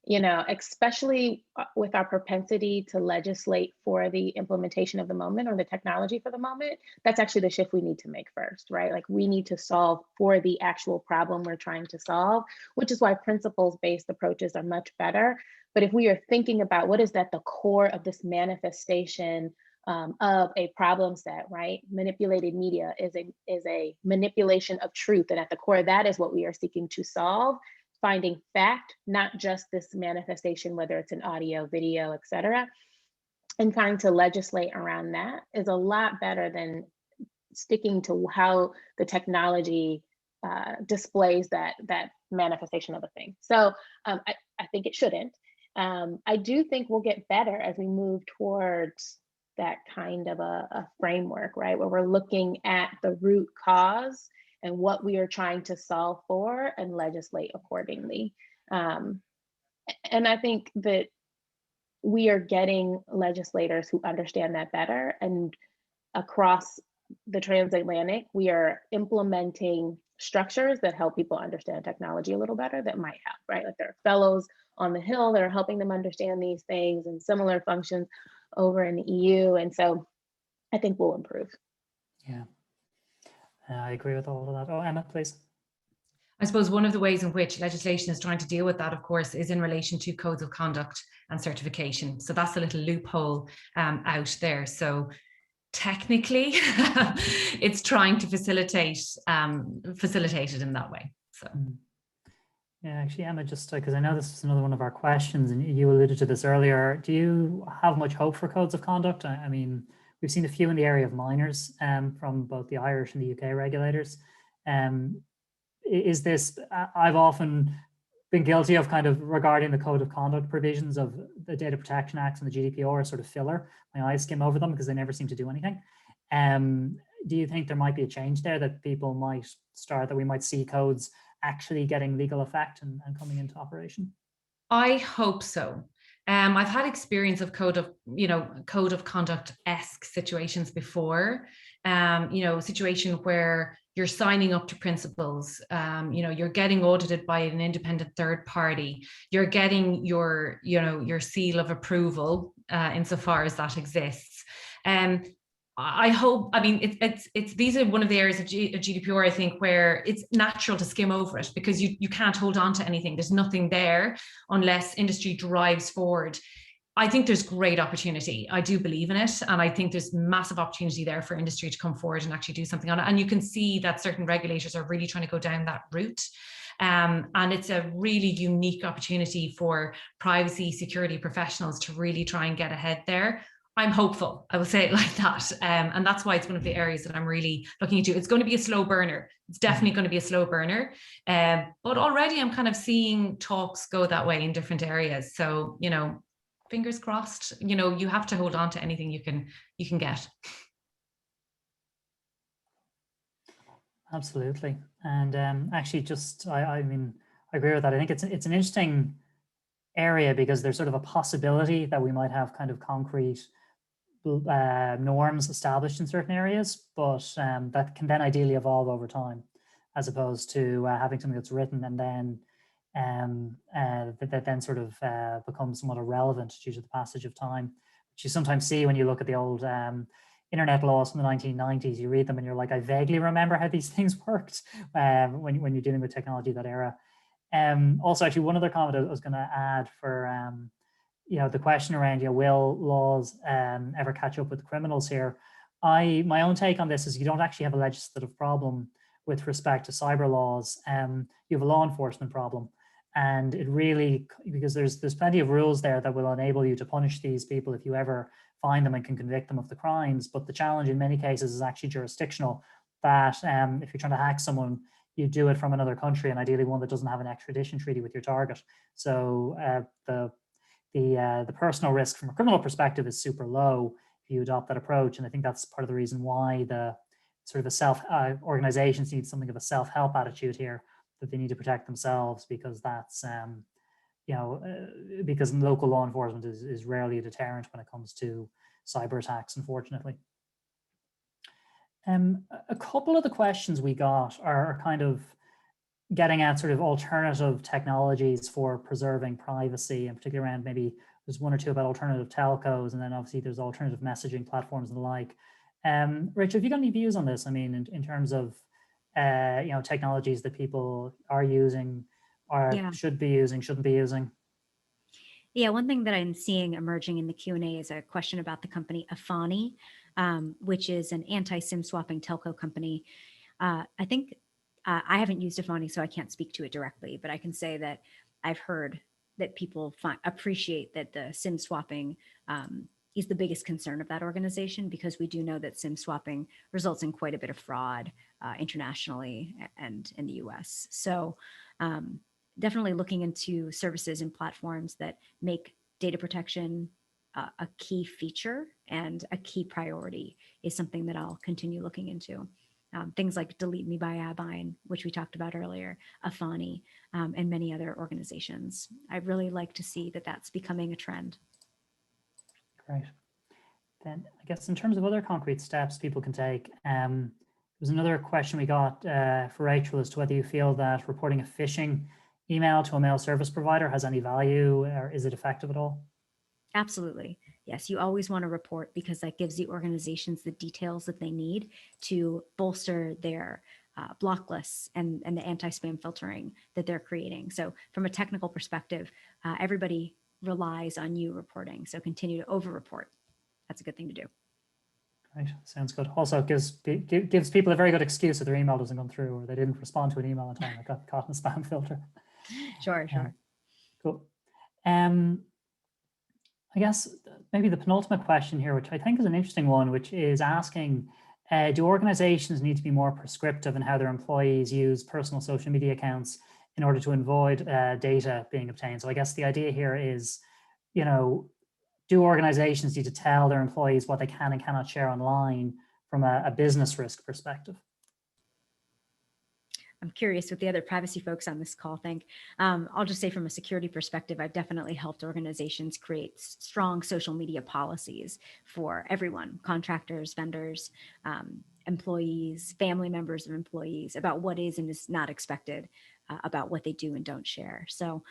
you know, especially with our propensity to legislate for the implementation of the moment or the technology for the moment, that's actually the shift we need to make first, right? Like we need to solve for the actual problem we're trying to solve, which is why principles-based approaches are much better. But if we are thinking about what is at the core of this manifestation of a problem set, right? Manipulated media is a manipulation of truth. And at the core of that is what we are seeking to solve. Finding fact, not just this manifestation, whether it's an audio, video, et cetera, and trying to legislate around that is a lot better than sticking to how the technology displays that manifestation of a thing. So I think it shouldn't. I do think we'll get better as we move towards that kind of a framework, right? Where we're looking at the root cause and what we are trying to solve for and legislate accordingly. And I think that we are getting legislators who understand that better, and across the transatlantic, we are implementing structures that help people understand technology a little better that might help, right? Like there are fellows on the Hill that are helping them understand these things and similar functions over in the EU. And so I think we'll improve. Yeah. I agree with all of that. Oh, Emma, please. I suppose one of the ways in which legislation is trying to deal with that, of course, is in relation to codes of conduct and certification. So that's a little loophole out there. So technically, it's trying to facilitate it in that way. So. Yeah, actually, Emma, just because I know this is another one of our questions, and you alluded to this earlier. Do you have much hope for codes of conduct? I mean, we've seen a few in the area of minors from both the Irish and the UK regulators. Is this, I've often been guilty of kind of regarding the code of conduct provisions of the Data Protection Acts and the GDPR as sort of filler. My eyes skim over them because they never seem to do anything. Do you think there might be a change there that people might start, that we might see codes actually getting legal effect and coming into operation? I hope so. I've had experience of code of conduct-esque situations before. Situation where you're signing up to principles, you're getting audited by an independent third party, you're getting your seal of approval insofar as that exists. I hope, I mean, it's these are one of the areas of GDPR, I think, where it's natural to skim over it because you can't hold on to anything. There's nothing there unless industry drives forward. I think there's great opportunity. I do believe in it. And I think there's massive opportunity there for industry to come forward and actually do something on it. And you can see that certain regulators are really trying to go down that route. And it's a really unique opportunity for privacy security professionals to really try and get ahead there. I'm hopeful, I will say it like that. And that's why it's one of the areas that I'm really looking into. It's going to be a slow burner. It's definitely going to be a slow burner. But already I'm kind of seeing talks go that way in different areas. So, fingers crossed, you have to hold on to anything you can get. Absolutely. And actually I mean, I agree with that. I think it's an interesting area because there's sort of a possibility that we might have kind of concrete norms established in certain areas, but that can then ideally evolve over time, as opposed to having something that's written and then that then sort of becomes somewhat irrelevant due to the passage of time, which you sometimes see when you look at the old internet laws from the 1990s. You read them and you're like, I vaguely remember how these things worked when you're dealing with technology of that era. Also, actually, one other comment I was going to add for the question around, will laws ever catch up with criminals here? My own take on this is you don't actually have a legislative problem with respect to cyber laws. You have a law enforcement problem. And it really, because there's plenty of rules there that will enable you to punish these people if you ever find them and can convict them of the crimes. But the challenge in many cases is actually jurisdictional, that if you're trying to hack someone, you do it from another country, and ideally one that doesn't have an extradition treaty with your target. So the personal risk from a criminal perspective is super low if you adopt that approach. And I think that's part of the reason why the sort of organizations need something of a self-help attitude here, that they need to protect themselves, because that's because local law enforcement is rarely a deterrent when it comes to cyber attacks, unfortunately. A couple of the questions we got are kind of getting at sort of alternative technologies for preserving privacy, and particularly around, maybe there's one or two about alternative telcos, and then obviously there's alternative messaging platforms and the like. Rachel, have you got any views on this? I mean, in terms of technologies that people are using, or should be using, shouldn't be using? Yeah, one thing that I'm seeing emerging in the Q&A is a question about the company Afani, which is an anti-SIM swapping telco company. I think I haven't used Afani, so I can't speak to it directly, but I can say that I've heard that people appreciate that the SIM swapping is the biggest concern of that organization, because we do know that SIM swapping results in quite a bit of fraud internationally and in the US. So definitely looking into services and platforms that make data protection a key feature and a key priority is something that I'll continue looking into. Things like Delete Me by Abine, which we talked about earlier, Afani, and many other organizations. I'd really like to see that that's becoming a trend. Great. Then I guess in terms of other concrete steps people can take, there's another question we got for Rachel as to whether you feel that reporting a phishing email to a mail service provider has any value, or is it effective at all? Absolutely. Yes, you always want to report, because that gives the organizations the details that they need to bolster their block lists and the anti-spam filtering that they're creating. So from a technical perspective, everybody relies on you reporting. So continue to over-report. That's a good thing to do. Right, sounds good. Also, it gives people a very good excuse if their email doesn't come through, or they didn't respond to an email in time. I got caught in a spam filter. Sure. Cool. I guess maybe the penultimate question here, which I think is an interesting one, which is asking, do organizations need to be more prescriptive in how their employees use personal social media accounts in order to avoid data being obtained? So I guess the idea here is, do organizations need to tell their employees what they can and cannot share online from a business risk perspective? I'm curious what the other privacy folks on this call think. I'll just say, from a security perspective, I've definitely helped organizations create strong social media policies for everyone, contractors, vendors, employees, family members of employees, about what is and is not expected about what they do and don't share. So,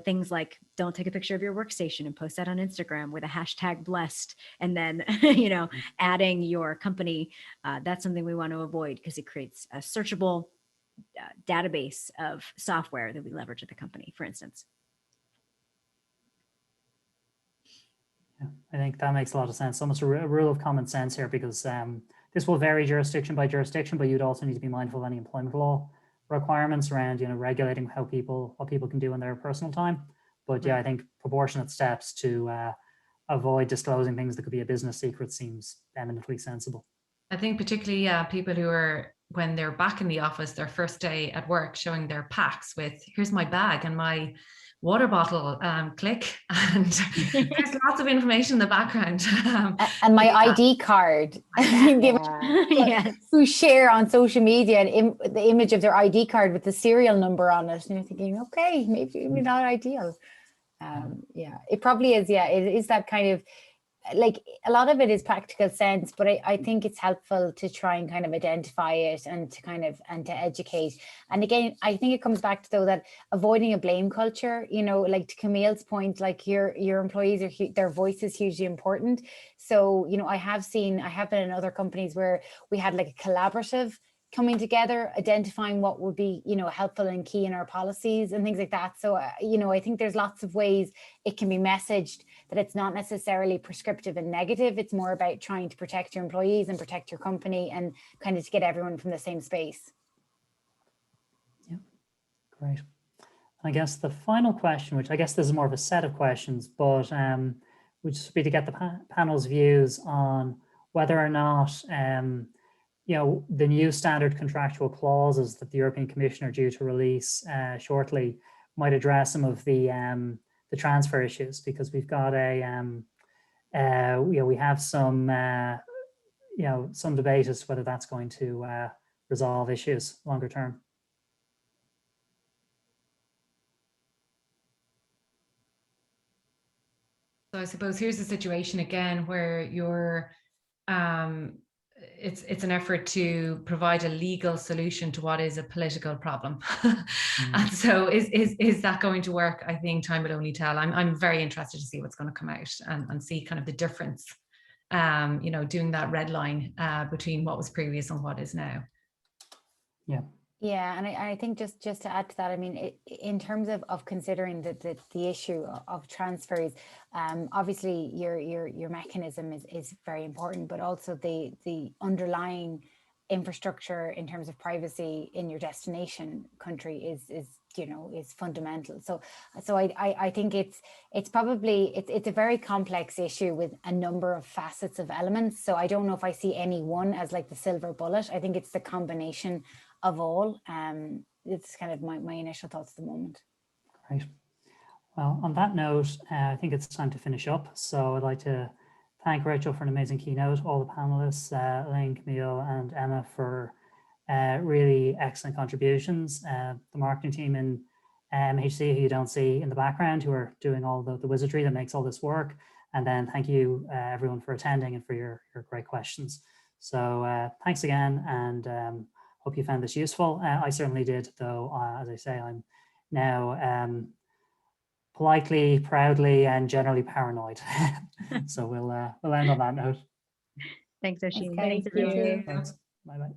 things like, don't take a picture of your workstation and post that on Instagram with a hashtag blessed, and then, adding your company. That's something we want to avoid, because it creates a searchable database of software that we leverage at the company, for instance. Yeah, I think that makes a lot of sense. Almost a rule of common sense here, because this will vary jurisdiction by jurisdiction, but you'd also need to be mindful of any employment law requirements around, regulating what people can do in their personal time. But yeah, I think proportionate steps to avoid disclosing things that could be a business secret seems eminently sensible. I think particularly people who are, when they're back in the office, their first day at work, showing their packs with, here's my bag and my water bottle, click, and there's lots of information in the background. And my ID card. Yes. Who share on social media and the image of their ID card with the serial number on it. And you're thinking, okay, maybe not ideal. Yeah, it probably is. Yeah, it is that kind of, like, a lot of it is practical sense, but I think it's helpful to try and kind of identify it and to educate. And again, I think it comes back to, though, that avoiding a blame culture, like to Camille's point, like your employees their voice is hugely important. So, I have been in other companies where we had like a collaborative coming together, identifying what would be, helpful and key in our policies and things like that. So, I think there's lots of ways it can be messaged that it's not necessarily prescriptive and negative. It's more about trying to protect your employees and protect your company, and kind of to get everyone from the same space. Yeah, great. I guess the final question, which I guess this is more of a set of questions, but would just be to get the panel's views on whether or not the new standard contractual clauses that the European Commission are due to release shortly might address some of the transfer issues, because we've got we have some some debate as to whether that's going to resolve issues longer term. So I suppose here's the situation again, where you're it's an effort to provide a legal solution to what is a political problem. And so is that going to work? I think time will only tell. I'm very interested to see what's going to come out and see kind of the difference, you know, doing that red line between what was previous and what is now. Yeah. Yeah, and I think just to add to that, I mean, in terms of considering the issue of transfers, obviously your mechanism is very important, but also the underlying infrastructure in terms of privacy in your destination country is fundamental. So I think it's probably it's a very complex issue with a number of facets of elements. So I don't know if I see any one as like the silver bullet. I think it's the combination of all. It's kind of my initial thoughts at the moment. Great. Well, on that note, I think it's time to finish up. So I'd like to thank Rachel for an amazing keynote, all the panelists, Elaine, Camille, and Emma for really excellent contributions. The marketing team in MHC, who you don't see in the background, who are doing all the wizardry that makes all this work. And then thank you everyone for attending and for your great questions. So thanks again, and hope you found this useful. I certainly did, though, as I say, I'm now politely, proudly, and generally paranoid. So we'll end on that note. Thanks, Oisin. Thanks, Thank you. Thanks. Bye-bye.